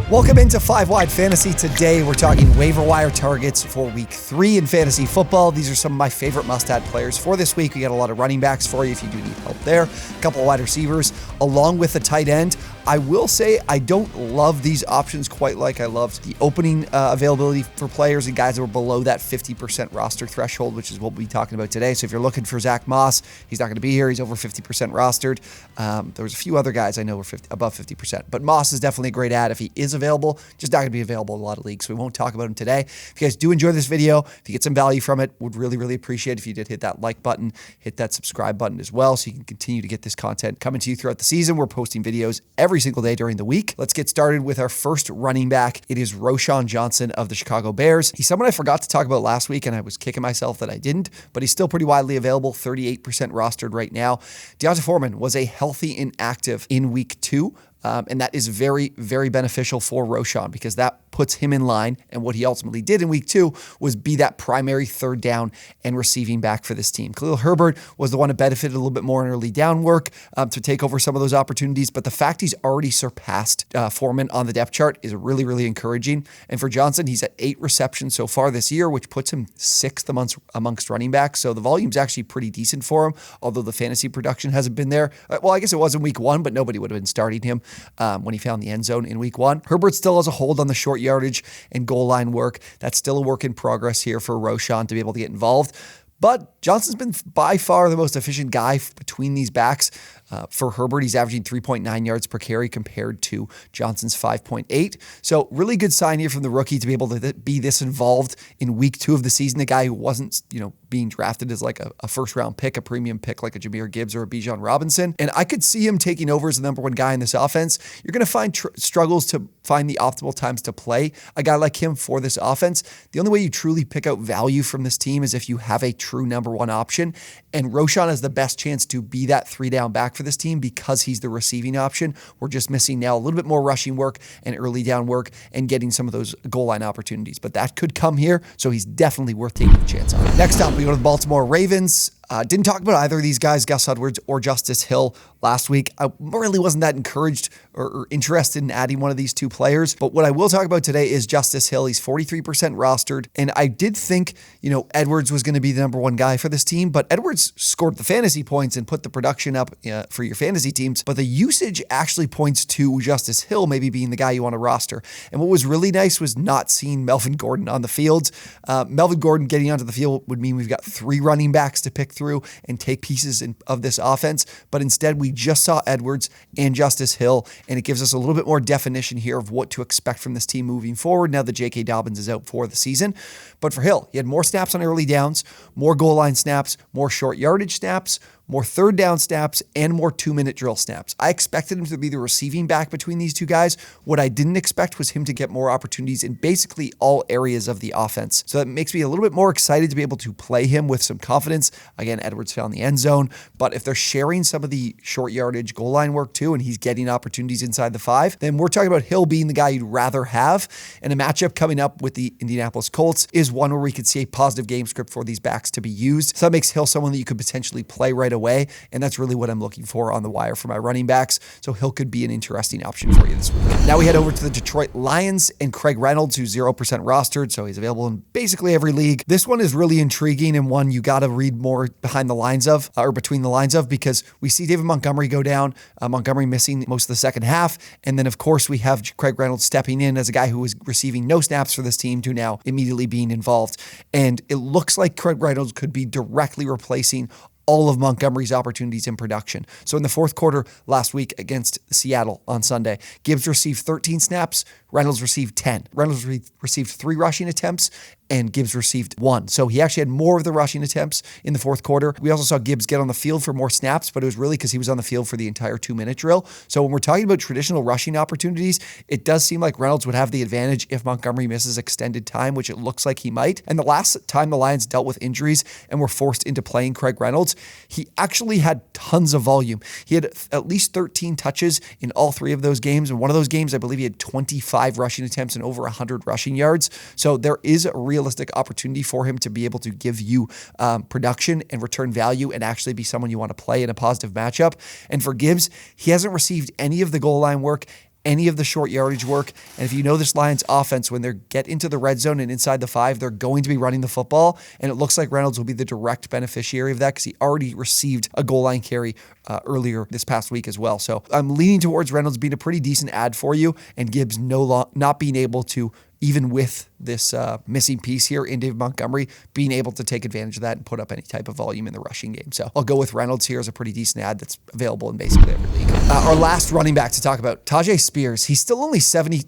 Welcome into 5 Wide Fantasy. Today we're talking waiver wire targets for week 3 in fantasy football. These are some of my favorite must-add players for this week. We got a lot of running backs for you if you do need help there. A couple of wide receivers along with a tight end. I will say I don't love these options quite like I loved the opening availability for players and guys that were below that 50% roster threshold, which is what we'll be talking about today. So if you're looking for Zach Moss, he's not going to be here. He's over 50% rostered. There was a few other guys I know were above 50%, but Moss is definitely a great add if he is available. Just not going to be available in a lot of leagues, so we won't talk about him today. If you guys do enjoy this video, if you get some value from it, would really appreciate if you did hit that like button, hit that subscribe button as well, so you can continue to get this content coming to you throughout the season. We're posting videos every single day during the week. Let's get started with our first running back. It is Roshon Johnson of the Chicago Bears. He's someone I forgot to talk about last week, and I was kicking myself that I didn't, but he's still pretty widely available, 38% rostered right now. D'Onta Foreman was a healthy inactive in week 2. And that is very beneficial for Roshon because that puts him in line. And what he ultimately did in week 2 was be that primary third down and receiving back for this team. Khalil Herbert was the one that benefited a little bit more in early down work to take over some of those opportunities. But the fact he's already surpassed Foreman on the depth chart is really encouraging. And for Johnson, he's at 8 receptions so far this year, which puts him 6th amongst running backs. So the volume's actually pretty decent for him, although the fantasy production hasn't been there. Well, I guess it was in week 1, but nobody would have been starting him when he found the end zone in week 1. Herbert still has a hold on the short yardage and goal line work. That's still a work in progress here for Roshon to be able to get involved. But Johnson's been by far the most efficient guy between these backs. For Herbert, he's averaging 3.9 yards per carry compared to Johnson's 5.8. So really good sign here from the rookie to be able to be this involved in week 2 of the season. The guy who wasn't, being drafted as like a first-round pick, a premium pick like a Jahmyr Gibbs or a Bijan Robinson. And I could see him taking over as the number 1 guy in this offense. You're going to find struggles to find the optimal times to play a guy like him for this offense. The only way you truly pick out value from this team is if you have a true number 1 option. And Roshon has the best chance to be that 3-down back for this team because he's the receiving option. We're just missing now a little bit more rushing work and early down work and getting some of those goal line opportunities. But that could come here, so he's definitely worth taking a chance on. Next up, we go to the Baltimore Ravens. Didn't talk about either of these guys, Gus Edwards or Justice Hill, last week. I really wasn't that encouraged or interested in adding one of these 2 players. But what I will talk about today is Justice Hill. He's 43% rostered. And I did think, Edwards was going to be the number 1 guy for this team. But Edwards scored the fantasy points and put the production up for your fantasy teams. But the usage actually points to Justice Hill maybe being the guy you want to roster. And what was really nice was not seeing Melvin Gordon on the field. Melvin Gordon getting onto the field would mean we've got 3 running backs to pick through and take pieces of this offense. But instead, we just saw Edwards and Justice Hill, and it gives us a little bit more definition here of what to expect from this team moving forward now that J.K. Dobbins is out for the season. But for Hill, he had more snaps on early downs, more goal line snaps, more short yardage snaps, more third down snaps, and more 2-minute drill snaps. I expected him to be the receiving back between these 2 guys. What I didn't expect was him to get more opportunities in basically all areas of the offense. So that makes me a little bit more excited to be able to play him with some confidence. Again, Edwards found the end zone, but if they're sharing some of the short yardage goal line work too, and he's getting opportunities inside the 5, then we're talking about Hill being the guy you'd rather have. And a matchup coming up with the Indianapolis Colts is one where we could see a positive game script for these backs to be used. So that makes Hill someone that you could potentially play right away, and that's really what I'm looking for on the wire for my running backs. So Hill could be an interesting option for you this week. Now we head over to the Detroit Lions and Craig Reynolds, who's 0% rostered, so he's available in basically every league. This one is really intriguing and one you got to read more behind the lines of, or between the lines of, because we see David Montgomery go down, Montgomery missing most of the second half, and then of course we have Craig Reynolds stepping in as a guy who was receiving no snaps for this team to now immediately being involved. And it looks like Craig Reynolds could be directly replacing all of Montgomery's opportunities in production. So in the 4th quarter last week against Seattle on Sunday, Gibbs received 13 snaps, Reynolds received 10. Reynolds received 3 rushing attempts, and Gibbs received 1. So he actually had more of the rushing attempts in the 4th quarter. We also saw Gibbs get on the field for more snaps, but it was really because he was on the field for the entire 2-minute drill. So when we're talking about traditional rushing opportunities, it does seem like Reynolds would have the advantage if Montgomery misses extended time, which it looks like he might. And the last time the Lions dealt with injuries and were forced into playing Craig Reynolds, he actually had tons of volume. He had at least 13 touches in all 3 of those games. In one of those games, I believe he had 25 rushing attempts and over 100 rushing yards. So there is a realistic opportunity for him to be able to give you production and return value and actually be someone you want to play in a positive matchup. And for Gibbs, he hasn't received any of the goal line work any of the short yardage work. And if you know this Lions offense, when they get into the red zone and inside the 5, they're going to be running the football. And it looks like Reynolds will be the direct beneficiary of that because he already received a goal line carry earlier this past week as well. So I'm leaning towards Reynolds being a pretty decent ad for you, and Gibbs not being able to, even with this missing piece here in David Montgomery, being able to take advantage of that and put up any type of volume in the rushing game. So I'll go with Reynolds here as a pretty decent ad that's available in basically every league. Our last running back to talk about, Tajae Spears. He's still only 17%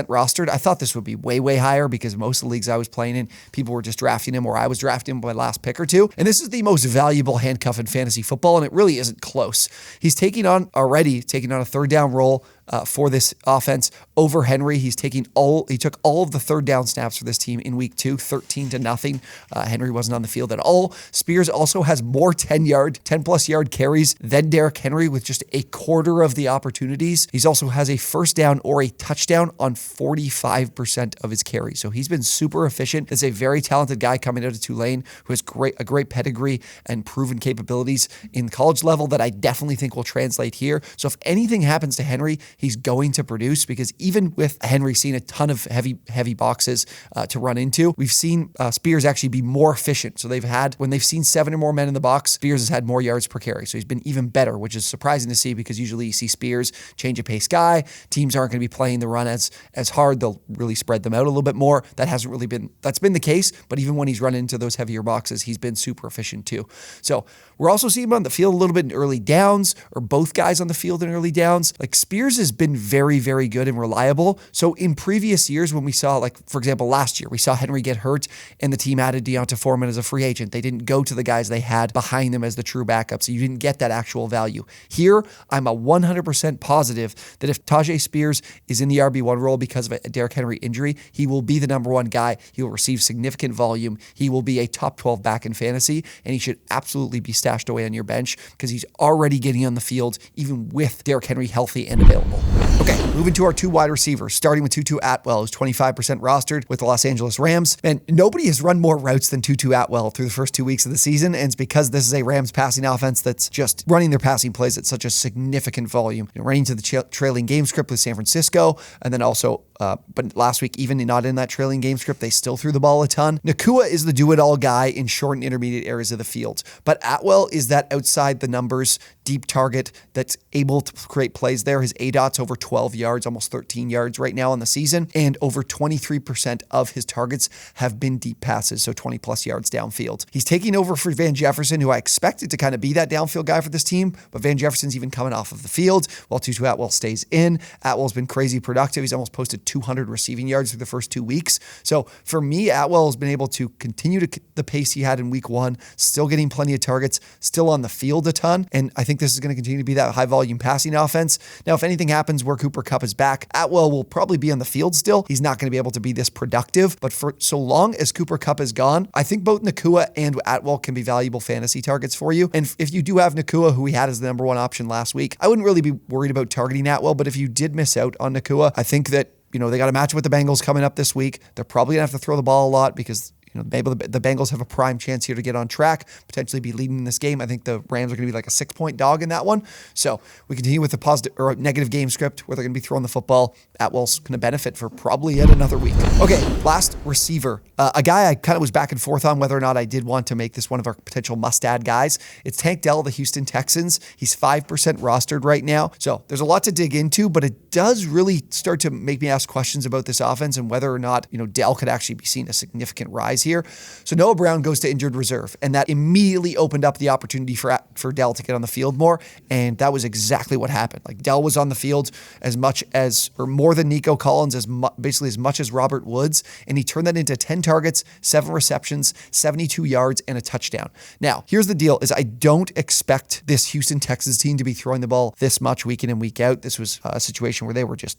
rostered. I thought this would be way, way higher because most of the leagues I was playing in, people were just drafting him, or I was drafting him by last pick or two. And this is the most valuable handcuff in fantasy football, and it really isn't close. He's taking on a third down role for this offense over Henry. He took all of the third down snaps for this team in week 2, 13-0. Henry wasn't on the field at all. Spears also has more 10+ yard carries than Derrick Henry with just a quarter of the opportunities. He also has a first down or a touchdown on 45% of his carries. So he's been super efficient. It's a very talented guy coming out of Tulane who has a great pedigree and proven capabilities in college level that I definitely think will translate here. So if anything happens to Henry, he's going to produce, because even with Henry seeing a ton of heavy boxes to run into, we've seen Spears actually be more efficient. So when they've seen 7 or more men in the box, Spears has had more yards per carry. So he's been even better, which is surprising to see, because usually you see Spears change of pace guy. Teams aren't going to be playing the run as hard. They'll really spread them out a little bit more. That's been the case, but even when he's run into those heavier boxes, he's been super efficient too. So we're also seeing him on the field a little bit in early downs, or both guys on the field in early downs. Like, Spears has been very, very good and reliable. So in previous years, when we saw, like, for example, last year, we saw Henry get hurt and the team added Deonta Foreman as a free agent. They didn't go to the guys they had behind them as the true backup, so you didn't get that actual value. Here, I'm a 100% positive that if Tajae Spears is in the RB1 role because of a Derrick Henry injury, he will be the number 1 guy. He will receive significant volume. He will be a top 12 back in fantasy, and he should absolutely be stashed away on your bench because he's already getting on the field even with Derrick Henry healthy and available. Okay, moving to our 2 wide receivers, starting with Tutu Atwell, who's 25% rostered with the Los Angeles Rams. And nobody has run more routes than Tutu Atwell through the first 2 weeks of the season, and it's because this is a Rams passing offense that's just running their passing plays at such a significant volume. Running to the trailing game script with San Francisco, and then also, but last week, even not in that trailing game script, they still threw the ball a ton. Nakua is the do-it-all guy in short and intermediate areas of the field, but Atwell is that outside the numbers deep target that's able to create plays there. His ADOT's over 12 yards, almost 13 yards right now on the season, and over 23% of his targets have been deep passes, so 20 plus yards downfield. He's taking over for Van Jefferson, who I expected to kind of be that downfield guy for this team, but Van Jefferson's even coming off of the field while Tutu Atwell stays in. Atwell's been crazy productive. He's almost posted 200 receiving yards through the first 2 weeks. So for me, Atwell has been able to continue the pace he had in week 1, still getting plenty of targets, still on the field a ton, and I think this is going to continue to be that high volume passing offense. Now, if anything happens where Cooper Kupp is back, Atwell will probably be on the field still. He's not going to be able to be this productive, but for so long as Cooper Kupp is gone, I think both Nakua and Atwell can be valuable fantasy targets for you. And if you do have Nakua, who we had as the number 1 option last weweek, I wouldn't really be worried about targeting Atwell, but if you did miss out on Nakua, I think that, they got a match with the Bengals coming up this week. They're probably going to have to throw the ball a lot because maybe the Bengals have a prime chance here to get on track, potentially be leading in this game. I think the Rams are going to be like a 6-point dog in that one. So we continue with the positive or negative game script where they're going to be throwing the football. Atwell's going to benefit for probably yet another week. Okay, last receiver. A guy I kind of was back and forth on whether or not I did want to make this one of our potential must-add guys. It's Tank Dell, the Houston Texans. He's 5% rostered right now. So there's a lot to dig into, but it does really start to make me ask questions about this offense and whether or not, Dell could actually be seeing a significant rise here. So Noah Brown goes to injured reserve, and that immediately opened up the opportunity for Dell to get on the field more, and that was exactly what happened. Like, Dell was on the field as much as, or more than Nico Collins, basically as much as Robert Woods, and he turned that into 10 targets, 7 receptions, 72 yards, and a touchdown. Now, here's the deal, is I don't expect this Houston Texans team to be throwing the ball this much week in and week out. This was a situation where they were just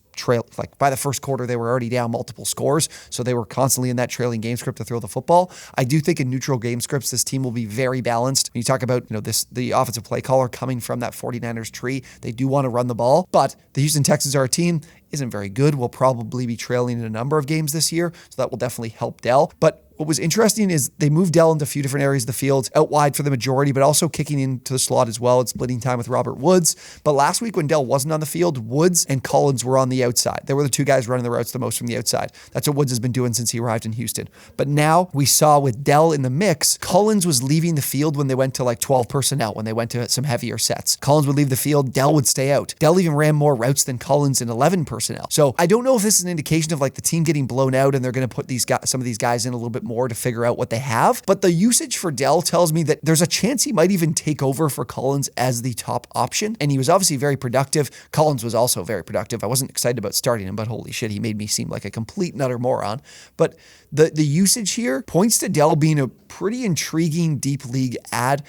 by the first quarter, they were already down multiple scores, so they were constantly in that trailing game script to throw the football. I do think in neutral game scripts, this team will be very balanced. When you talk about, the offensive play caller coming from that 49ers tree, they do want to run the ball, but the Houston Texans are a team. isn't very good. We'll probably be trailing in a number of games this year, so that will definitely help Dell. But what was interesting is they moved Dell into a few different areas of the field, out wide for the majority, but also kicking into the slot as well. It's splitting time with Robert Woods. But last week when Dell wasn't on the field, Woods and Collins were on the outside. They were the two guys running the routes the most from the outside. That's what Woods has been doing since he arrived in Houston. But now we saw with Dell in the mix, Collins was leaving the field when they went to like 12 personnel, when they went to some heavier sets. Collins would leave the field, Dell would stay out. Dell even ran more routes than Collins in 11 personnel. So I don't know if this is an indication of like the team getting blown out and they're going to put some of these guys in a little bit more to figure out what they have. But the usage for Dell tells me that there's a chance he might even take over for Collins as the top option. And he was obviously very productive. Collins was also very productive. I wasn't excited about starting him, but holy shit, he made me seem like a complete and utter moron. But the usage here points to Dell being a pretty intriguing deep league ad.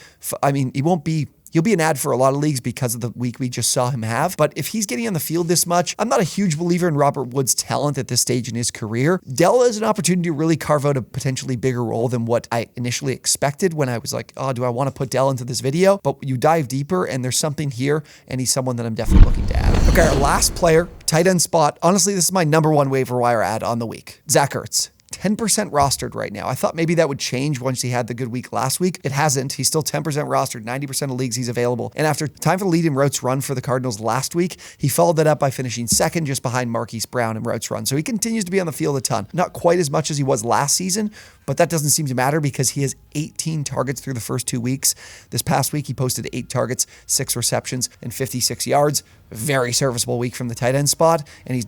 I mean, he'll be an ad for a lot of leagues because of the week we just saw him have. But if he's getting on the field this much, I'm not a huge believer in Robert Woods' talent at this stage in his career. Dell has an opportunity to really carve out a potentially bigger role than what I initially expected when I was like, oh, do I want to put Dell into this video? But you dive deeper and there's something here, and he's someone that I'm definitely looking to add. Okay, our last player, tight end spot. Honestly, this is my number one waiver wire ad on the week. Zach Ertz. 10% rostered right now. I thought maybe that would change once he had the good week last week. It hasn't. He's still 10% rostered, 90% of leagues he's available. And after time for the lead in routes run for the Cardinals last week, he followed that up by finishing second just behind Marquise Brown in routes run. So he continues to be on the field a ton. Not quite as much as he was last season, but that doesn't seem to matter because he has 18 targets through the first 2 weeks. This past week, he posted 8 targets, 6 receptions, and 56 yards. Very serviceable week from the tight end spot, and he's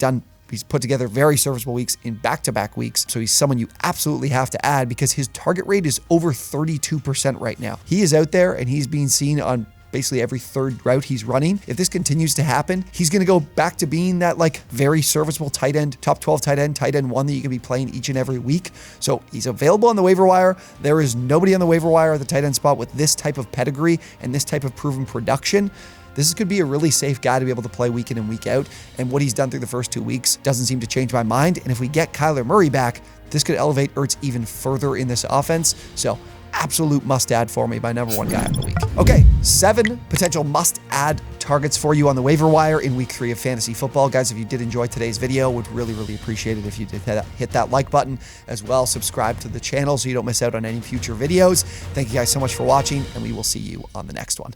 put together very serviceable weeks in back-to-back weeks. So he's someone you absolutely have to add because his target rate is over 32% right now. He is out there and he's being seen on basically every third route he's running. If this continues to happen, he's going to go back to being that like very serviceable tight end, top 12 tight end one that you can be playing each and every week. So he's available on the waiver wire. There is nobody on the waiver wire at the tight end spot with this type of pedigree and this type of proven production. This could be a really safe guy to be able to play week in and week out. And what he's done through the first 2 weeks doesn't seem to change my mind. And if we get Kyler Murray back, this could elevate Ertz even further in this offense. So absolute must-add for me, my number one guy of the week. Okay, 7 potential must-add targets for you on the waiver wire in week 3 of fantasy football. Guys, if you did enjoy today's video, would really, really appreciate it if you did hit that like button as well. Subscribe to the channel so you don't miss out on any future videos. Thank you guys so much for watching, and we will see you on the next one.